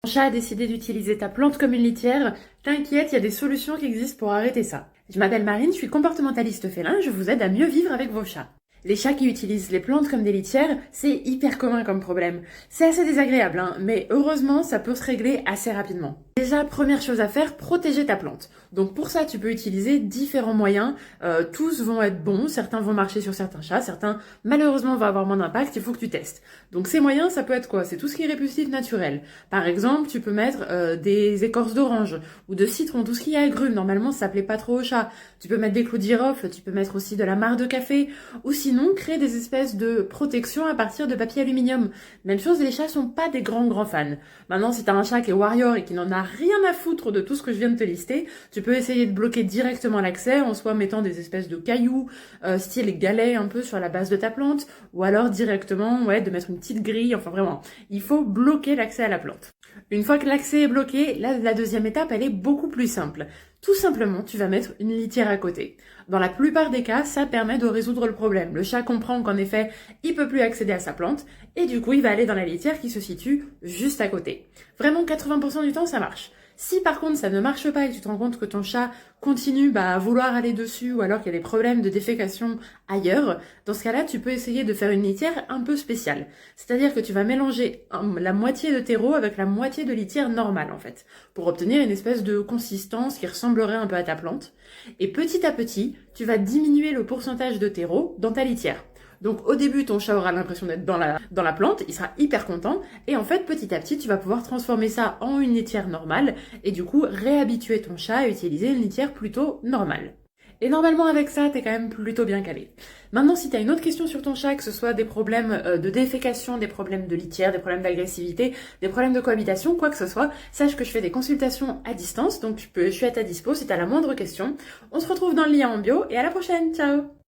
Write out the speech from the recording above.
Ton chat a décidé d'utiliser ta plante comme une litière, t'inquiète, il y a des solutions qui existent pour arrêter ça. Je m'appelle Marine, je suis comportementaliste félin, je vous aide à mieux vivre avec vos chats. Les chats qui utilisent les plantes comme des litières, c'est hyper commun comme problème. C'est assez désagréable, hein, mais heureusement, ça peut se régler assez rapidement. Déjà, première chose à faire, protéger ta plante. Donc pour ça, tu peux utiliser différents moyens. Tous vont être bons, certains vont marcher sur certains chats, certains malheureusement vont avoir moins d'impact, il faut que tu testes. Donc ces moyens, ça peut être quoi? C'est tout ce qui est répulsif naturel. Par exemple, tu peux mettre des écorces d'orange ou de citron, tout ce qui est agrumes. Normalement, ça plaît pas trop aux chats. Tu peux mettre des clous de girofle, tu peux mettre aussi de la marc de café, ou sinon créer des espèces de protections à partir de papier aluminium. Même chose, les chats sont pas des grands fans. Maintenant, si t'as un chat qui est warrior et qui n'en a rien à foutre de tout ce que je viens de te lister, tu peux essayer de bloquer directement l'accès en soit mettant des espèces de cailloux, style galets un peu sur la base de ta plante, ou alors directement, de mettre une petite grille, enfin vraiment, il faut bloquer l'accès à la plante. Une fois que l'accès est bloqué, la deuxième étape, elle est beaucoup plus simple. Tout simplement, tu vas mettre une litière à côté. Dans la plupart des cas, ça permet de résoudre le problème. Le chat comprend qu'en effet, il peut plus accéder à sa plante, et du coup, il va aller dans la litière qui se situe juste à côté. Vraiment, 80% du temps, ça marche. Si par contre ça ne marche pas et que tu te rends compte que ton chat continue à vouloir aller dessus ou alors qu'il y a des problèmes de défécation ailleurs, dans ce cas-là, tu peux essayer de faire une litière un peu spéciale. C'est-à-dire que tu vas mélanger la moitié de terreau avec la moitié de litière normale en fait, pour obtenir une espèce de consistance qui ressemblerait un peu à ta plante. Et petit à petit, tu vas diminuer le pourcentage de terreau dans ta litière. Donc au début, ton chat aura l'impression d'être dans la plante, il sera hyper content, et en fait, petit à petit, tu vas pouvoir transformer ça en une litière normale, et du coup, réhabituer ton chat à utiliser une litière plutôt normale. Et normalement, avec ça, t'es quand même plutôt bien calé. Maintenant, si t'as une autre question sur ton chat, que ce soit des problèmes de défécation, des problèmes de litière, des problèmes d'agressivité, des problèmes de cohabitation, quoi que ce soit, sache que je fais des consultations à distance, donc je suis à ta dispo si t'as la moindre question. On se retrouve dans le lien en bio, et à la prochaine, ciao!